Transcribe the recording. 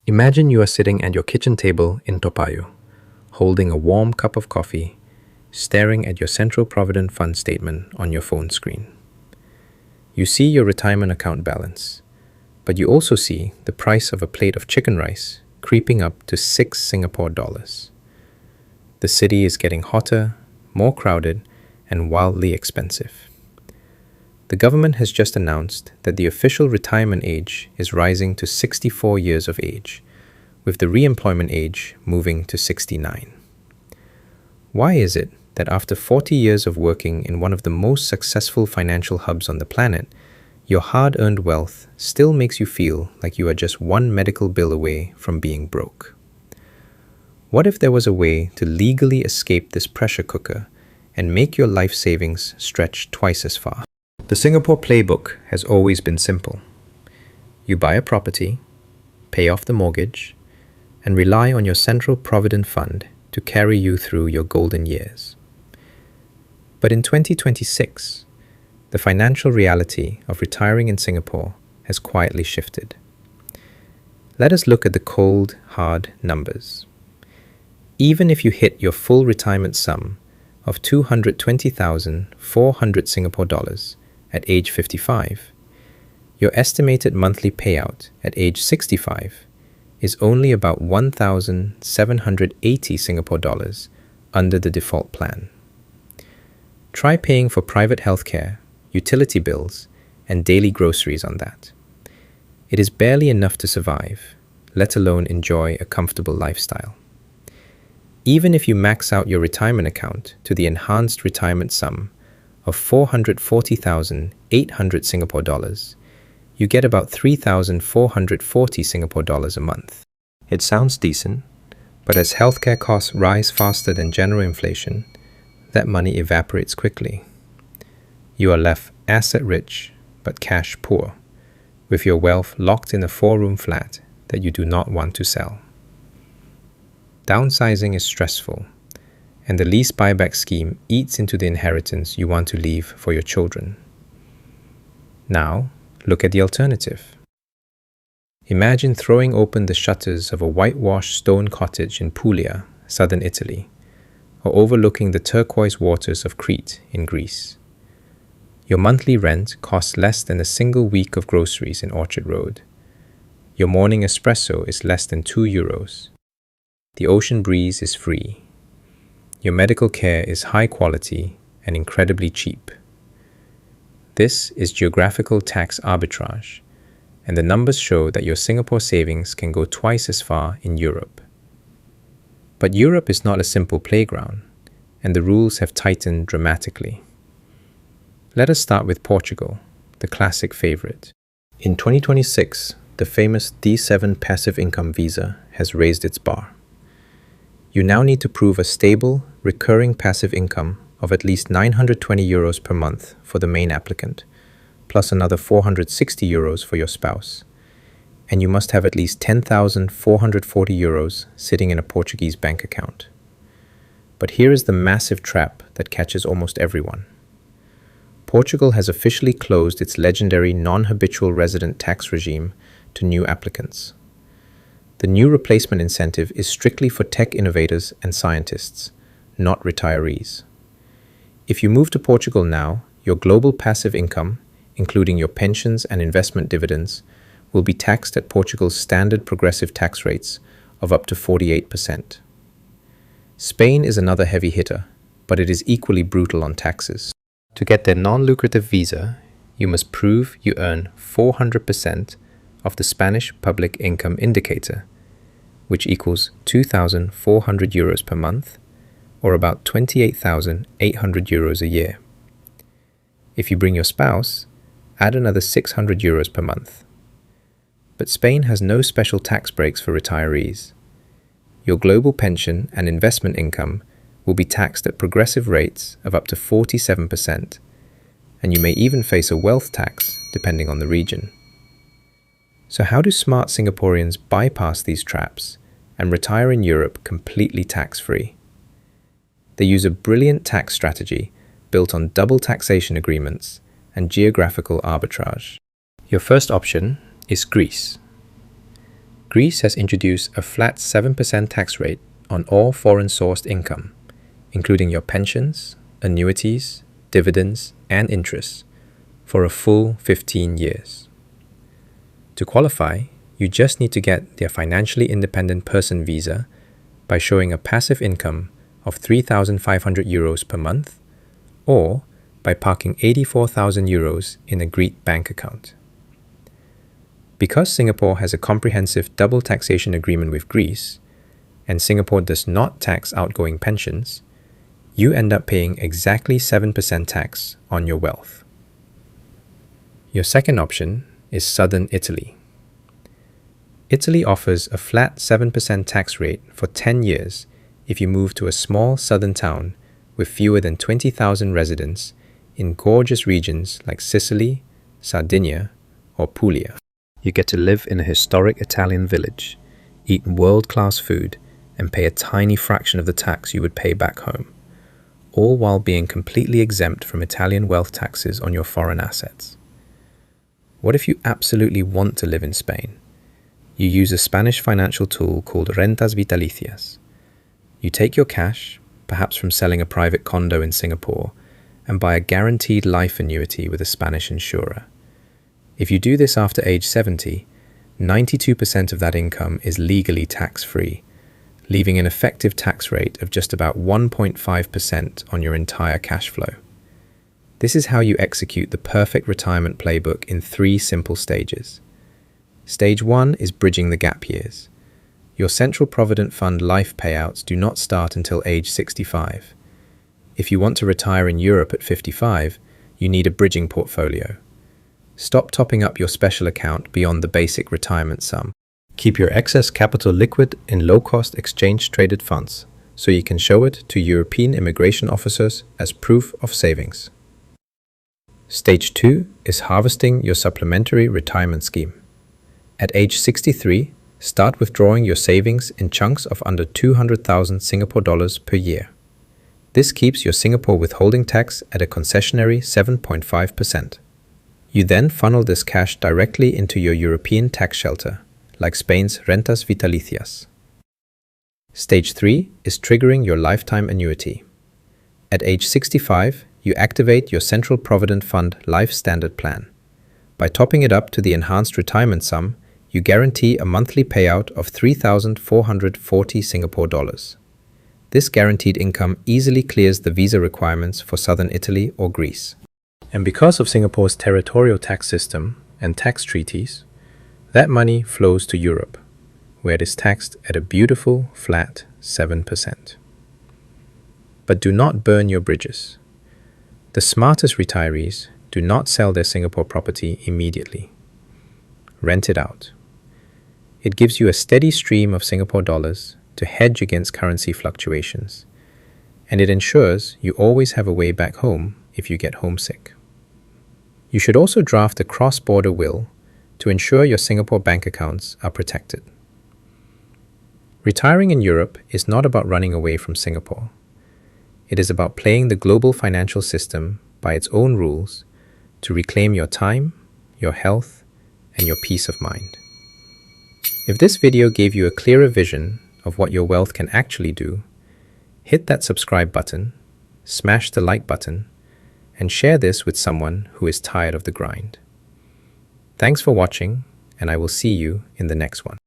Imagine you are sitting at your kitchen table in Topayo, holding a warm cup of coffee, staring at your Central Provident Fund statement on your phone screen. You see your retirement account balance, but you also see the price of a plate of chicken rice creeping up to 6 Singapore dollars. The city is getting hotter, more crowded, and wildly expensive. The government has just announced that the official retirement age is rising to 64 years of age, with the re-employment age moving to 69. Why is it that after 40 years of working in one of the most successful financial hubs on the planet, your hard-earned wealth still makes you feel like you are just one medical bill away from being broke? What if there was a way to legally escape this pressure cooker and make your life savings stretch twice as far? The Singapore playbook has always been simple. You buy a property, pay off the mortgage, and rely on your Central Provident Fund to carry you through your golden years. But in 2026, the financial reality of retiring in Singapore has quietly shifted. Let us look at the cold, hard numbers. Even if you hit your full retirement sum of 220,400 Singapore dollars at age 55, your estimated monthly payout at age 65 is only about 1,780 Singapore dollars under the default plan. Try paying for private healthcare, utility bills, and daily groceries on that. It is barely enough to survive, let alone enjoy a comfortable lifestyle. Even if you max out your retirement account to the enhanced retirement sum of 440,800 Singapore dollars, you get about 3,440 Singapore dollars a month. It sounds decent, but as healthcare costs rise faster than general inflation, that money evaporates quickly. You are left asset-rich but cash-poor, with your wealth locked in a 4-room flat that you do not want to sell. Downsizing is stressful, and the lease buyback scheme eats into the inheritance you want to leave for your children. Now, look at the alternative. Imagine throwing open the shutters of a whitewashed stone cottage in Puglia, southern Italy, or overlooking the turquoise waters of Crete in Greece. Your monthly rent costs less than a single week of groceries in Orchard Road. Your morning espresso is less than €2. The ocean breeze is free. Your medical care is high quality and incredibly cheap. This is geographical tax arbitrage, and the numbers show that your Singapore savings can go twice as far in Europe. But Europe is not a simple playground, and the rules have tightened dramatically. Let us start with Portugal, the classic favorite. In 2026, the famous D7 passive income visa has raised its bar. You now need to prove a stable, recurring passive income of at least €920 per month for the main applicant, plus another €460 for your spouse. And you must have at least €10,440 sitting in a Portuguese bank account. But here is the massive trap that catches almost everyone. Portugal has officially closed its legendary non-habitual resident tax regime to new applicants. The new replacement incentive is strictly for tech innovators and scientists, not retirees. If you move to Portugal now, your global passive income, including your pensions and investment dividends, will be taxed at Portugal's standard progressive tax rates of up to 48%. Spain is another heavy hitter, but it is equally brutal on taxes. To get their non-lucrative visa, you must prove you earn 400% of the Spanish Public Income Indicator, which equals €2,400 per month, or about €28,800 a year. If you bring your spouse, add another €600 per month. But Spain has no special tax breaks for retirees. Your global pension and investment income will be taxed at progressive rates of up to 47%, and you may even face a wealth tax depending on the region. So how do smart Singaporeans bypass these traps and retire in Europe completely tax-free? They use a brilliant tax strategy built on double taxation agreements and geographical arbitrage. Your first option is Greece. Greece has introduced a flat 7% tax rate on all foreign-sourced income, including your pensions, annuities, dividends, and interest, for a full 15 years. To qualify, you just need to get their financially independent person visa by showing a passive income of 3,500 euros per month, or by parking 84,000 euros in a Greek bank account. Because Singapore has a comprehensive double taxation agreement with Greece, and Singapore does not tax outgoing pensions, you end up paying exactly 7% tax on your wealth. Your second option is southern Italy. Italy offers a flat 7% tax rate for 10 years if you move to a small southern town with fewer than 20,000 residents in gorgeous regions like Sicily, Sardinia, or Puglia. You get to live in a historic Italian village, eat world-class food, and pay a tiny fraction of the tax you would pay back home, all while being completely exempt from Italian wealth taxes on your foreign assets. What if you absolutely want to live in Spain? You use a Spanish financial tool called rentas vitalicias. You take your cash, perhaps from selling a private condo in Singapore, and buy a guaranteed life annuity with a Spanish insurer. If you do this after age 70, 92% of that income is legally tax-free, leaving an effective tax rate of just about 1.5% on your entire cash flow. This is how you execute the perfect retirement playbook in 3 simple stages. Stage 1 is bridging the gap years. Your Central Provident Fund life payouts do not start until age 65. If you want to retire in Europe at 55, you need a bridging portfolio. Stop topping up your special account beyond the basic retirement sum. Keep your excess capital liquid in low-cost exchange-traded funds, so you can show it to European immigration officers as proof of savings. Stage 2 is harvesting your supplementary retirement scheme. At age 63, start withdrawing your savings in chunks of under 200,000 Singapore dollars per year. This keeps your Singapore withholding tax at a concessionary 7.5%. You then funnel this cash directly into your European tax shelter, like Spain's rentas vitalicias. Stage 3 is triggering your lifetime annuity. At age 65, you activate your Central Provident Fund Life Standard Plan. By topping it up to the enhanced retirement sum, you guarantee a monthly payout of 3,440 Singapore dollars. This guaranteed income easily clears the visa requirements for southern Italy or Greece. And because of Singapore's territorial tax system and tax treaties, that money flows to Europe, where it is taxed at a beautiful, flat 7%. But do not burn your bridges. The smartest retirees do not sell their Singapore property immediately. Rent it out. It gives you a steady stream of Singapore dollars to hedge against currency fluctuations, and it ensures you always have a way back home if you get homesick. You should also draft a cross-border will to ensure your Singapore bank accounts are protected. Retiring in Europe is not about running away from Singapore. It is about playing the global financial system by its own rules to reclaim your time, your health, and your peace of mind. If this video gave you a clearer vision of what your wealth can actually do, hit that subscribe button, smash the like button, and share this with someone who is tired of the grind. Thanks for watching, and I will see you in the next one.